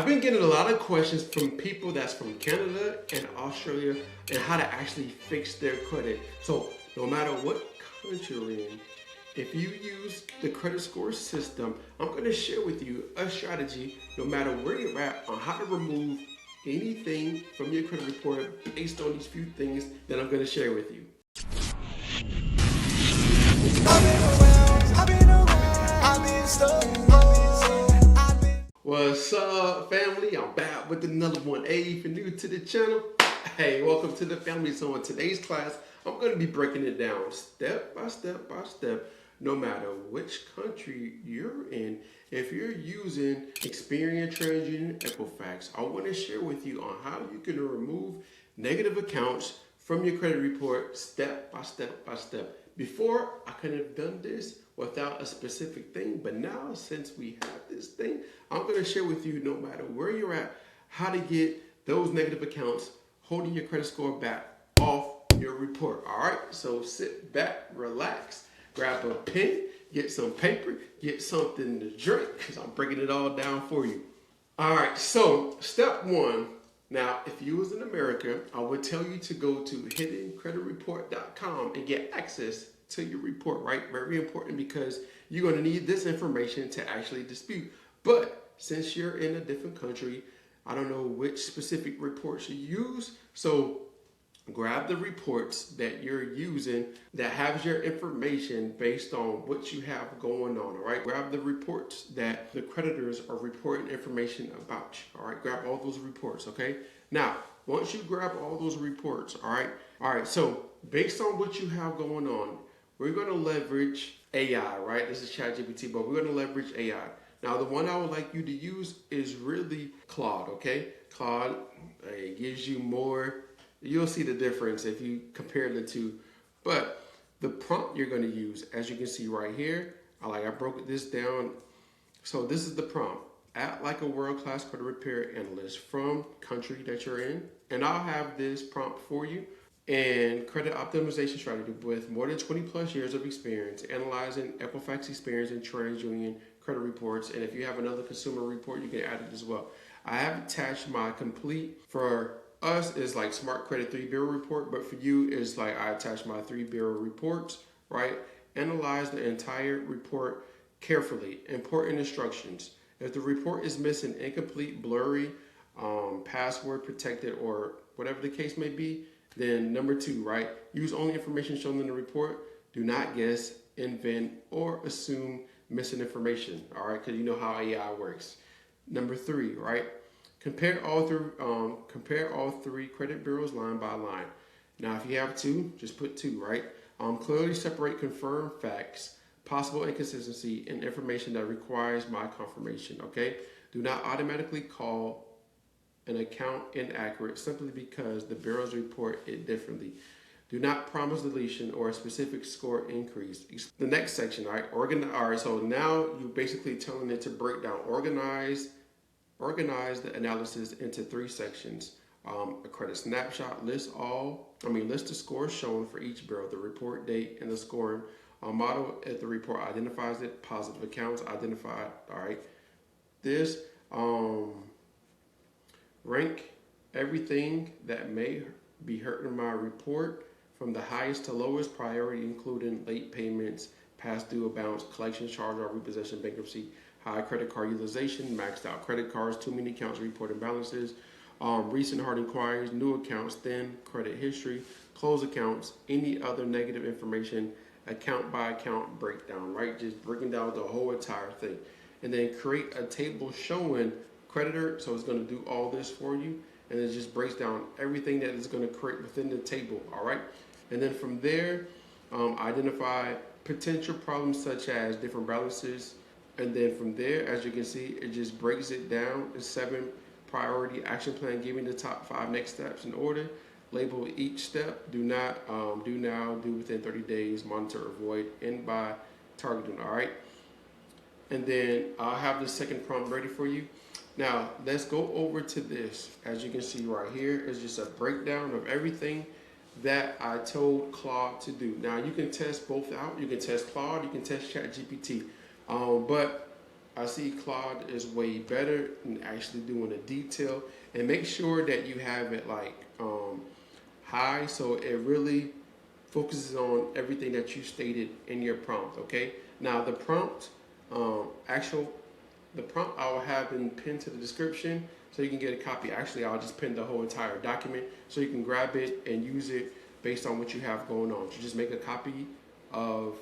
I've been getting a lot of questions from people that's from Canada and Australia and how to actually fix their credit. So no matter what country you're in, if you use the credit score system, I'm going to share with you a strategy no matter where you're at on how to remove anything from your credit report based on these few things that I'm going to share with you. What's up, family? I'm back with another one. Hey, if you're new to the channel, hey, welcome to the family. So in today's class, I'm going to be breaking it down step by step by step, no matter which country you're in. If you're using Experian, TransUnion, Equifax, I want to share with you on how you can remove negative accounts from your credit report step by step by step. Before, I couldn't have done this without a specific thing, but now since we have this thing, I'm going to share with you no matter where you're at, how to get those negative accounts holding your credit score back off your report. All right, so sit back, relax, grab a pen, get some paper, get something to drink, because I'm breaking it all down for you. All right, so step one. Now, if you was in America, I would tell you to go to hiddencreditreport.com and get access to your report, right? Very important because you're going to need this information to actually dispute. But since you're in a different country, I don't know which specific reports you use. So grab the reports that you're using that has your information based on what you have going on, all right? Grab the reports that the creditors are reporting information about you, all right? Grab all those reports, okay? Now, once you grab all those reports, all right, so based on what you have going on, we're gonna leverage AI, right? This is ChatGPT, but we're gonna leverage AI. Now, the one I would like you to use is really Claude, okay? Claude gives you more. You'll see the difference if you compare the two. But the prompt you're going to use, as you can see right here, I broke this down. So this is the prompt. Act like a world-class credit repair analyst from country that you're in. And I'll have this prompt for you. And credit optimization strategy with more than 20 plus years of experience analyzing Equifax experience and TransUnion credit reports. And if you have another consumer report, you can add it as well. I have attached my complete for us is like Smart Credit 3 Bureau report, but for you is like I attach my 3 bureau reports, right? Analyze the entire report carefully. Important instructions. If the report is missing, incomplete, blurry, password protected, or whatever the case may be, then number 2, right? Use only information shown in the report. Do not guess, invent, or assume missing information, all right? Because you know how AI works. Number 3, right? Compare all three credit bureaus line by line. Now, if you have 2, just put 2, right? Clearly separate confirmed facts, possible inconsistency, and information that requires my confirmation, okay? Do not automatically call an account inaccurate simply because the bureaus report it differently. Do not promise deletion or a specific score increase. The next section, all right? All right, so now you're basically telling it to break down, organize the analysis into 3 sections. A credit snapshot list the scores shown for each bureau, the report date, and the scoring. Model if the report identifies it, positive accounts identified. All right. This rank everything that may be hurting my report from the highest to lowest priority, including late payments, past due amounts, collection charge or repossession, bankruptcy, high credit card utilization, maxed out credit cards, too many accounts reporting balances, recent hard inquiries, new accounts, thin credit history, closed accounts, any other negative information, account by account breakdown, right? Just breaking down the whole entire thing. And then create a table showing creditor, so it's going to do all this for you, and it just breaks down everything that it's going to create within the table, all right? And then from there, identify potential problems such as different balances. And then from there, as you can see, it just breaks it down in 7 priority action plan, giving the top 5 next steps in order. Label each step. Do not, do now, do within 30 days, monitor, avoid, end by targeting, all right? And then I'll have the second prompt ready for you. Now, let's go over to this. As you can see right here, is just a breakdown of everything that I told Claude to do. Now, you can test both out. You can test Claude, you can test ChatGPT. But I see Claude is way better in actually doing the detail, and make sure that you have it like high so it really focuses on everything that you stated in your prompt. Okay. Now the prompt, actual the prompt I will have been pinned to the description so you can get a copy. Actually, I'll just pin the whole entire document so you can grab it and use it based on what you have going on. So just make a copy of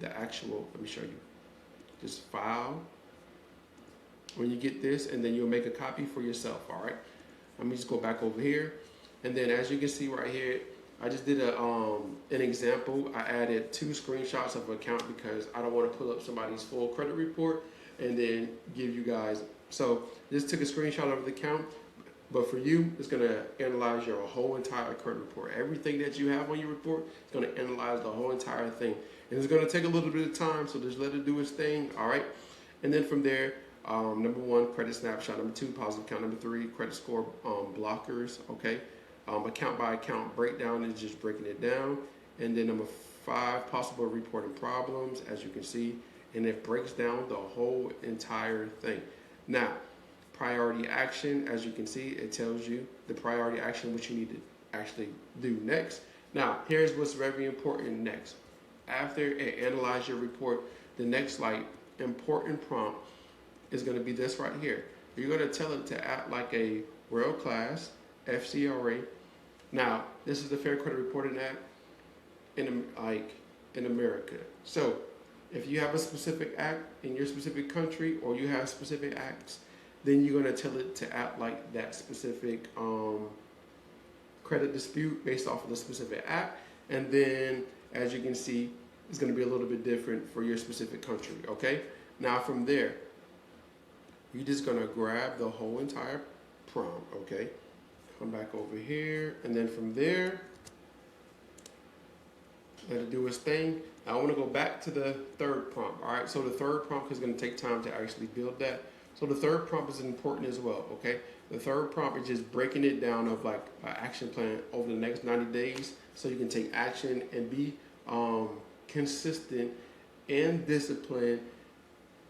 the actual, let me show you. Just file when you get this, and then you'll make a copy for yourself. All right. Let me just go back over here. And then as you can see right here, I just did an example. I added 2 screenshots of an account because I don't want to pull up somebody's full credit report and then give you guys. So this took a screenshot of the account, but for you, it's going to analyze your whole entire credit report. Everything that you have on your report, it's going to analyze the whole entire thing. And it's going to take a little bit of time, so just let it do its thing, all right? And then from there, number 1, credit snapshot. Number 2, positive account. Number 3, credit score blockers, okay? Account by account breakdown is just breaking it down. And then number 5, possible reporting problems, as you can see. And it breaks down the whole entire thing. Now, priority action, as you can see, it tells you the priority action which you need to actually do next. Now, here's what's very important next. After it analyzes your report, the next like important prompt is going to be this right here. You're going to tell it to act like a world-class FCRA. Now, this is the Fair Credit Reporting Act in America. So, if you have a specific act in your specific country, or you have specific acts, then you're going to tell it to act like that specific credit dispute based off of the specific act. And then, as you can see, it's going to be a little bit different for your specific country. Okay. Now, from there, you're just going to grab the whole entire prompt. Okay. Come back over here, and then from there, let it do its thing. Now I want to go back to the third prompt. All right, so the third prompt is going to take time to actually build that. So the third prompt is important as well. Okay, the third prompt is just breaking it down of like an action plan over the next 90 days, so you can take action and be consistent and disciplined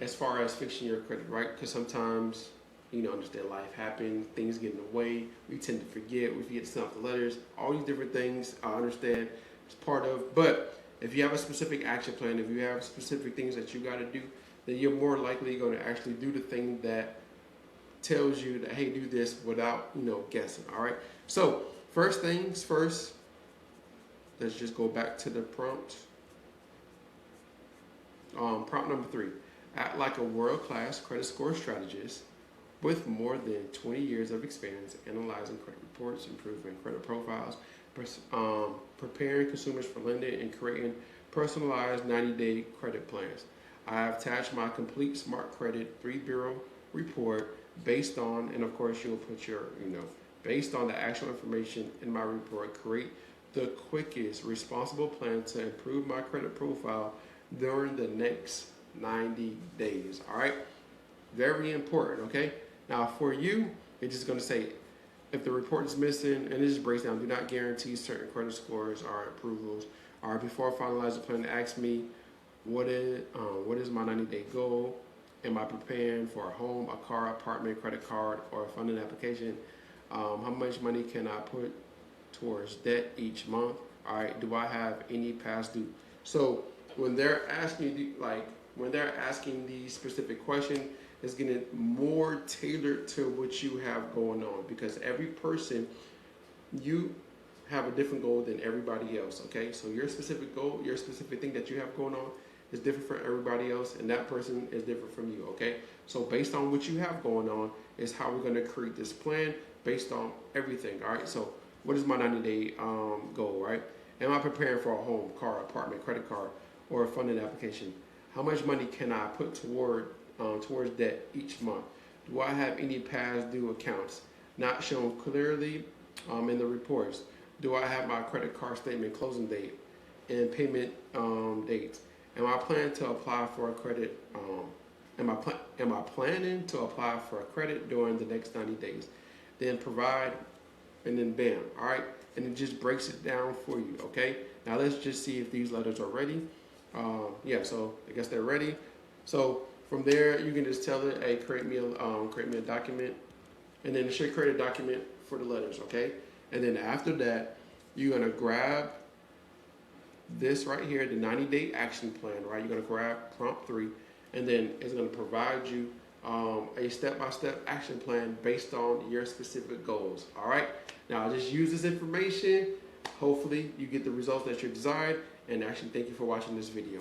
as far as fixing your credit, right? Because sometimes, you know, understand life happens, things get in the way, we tend to forget, we forget to send out the letters, all these different things. I understand it's part of, but if you have a specific action plan, if you have specific things that you got to do, then you're more likely going to actually do the thing that tells you that, hey, do this without, you know, guessing. All right. So first things first, let's just go back to the prompt. Prompt number 3, act like a world-class credit score strategist with more than 20 years of experience analyzing credit reports, improving credit profiles, preparing consumers for lending, and creating personalized 90-day credit plans. I have attached my complete Smart Credit 3-bureau report based on, and of course you'll put your, based on the actual information in my report, create the quickest responsible plan to improve my credit profile during the next 90 days. All right, very important. Okay, now for you, it's just going to say if the report is missing, and it just breaks down, do not guarantee certain credit scores or approvals. All right, before I finalize the plan, ask me what is my 90-day goal? Am I preparing for a home, a car, apartment, credit card, or a funding application? How much money can I put towards debt each month? All right, do I have any past due? So when they're asking these specific questions, it's getting more tailored to what you have going on, because every person, you have a different goal than everybody else. Okay, so your specific goal, your specific thing that you have going on is different from everybody else, and that person is different from you. Okay, so based on what you have going on is how we're going to create this plan based on everything. All right, so what is my 90-day goal, right? Am I preparing for a home, car, apartment, credit card, or a funding application? How much money can I put towards debt each month? Do I have any past due accounts not shown clearly in the reports? Do I have my credit card statement closing date and payment dates? Am I planning to apply for a credit? Am I planning to apply for a credit during the next 90 days? Then provide, and then bam. All right, and it just breaks it down for you. Okay. Now let's just see if these letters are ready. Yeah, so I guess they're ready. So From there, you can just tell it, hey, create me a document, and then it should create a document for the letters, okay? And then after that, you're gonna grab this right here, the 90-day action plan, right? You're gonna grab prompt 3, and then it's gonna provide you a step-by-step action plan based on your specific goals, all right? Now, just use this information. Hopefully, you get the results that you desired, and actually, thank you for watching this video.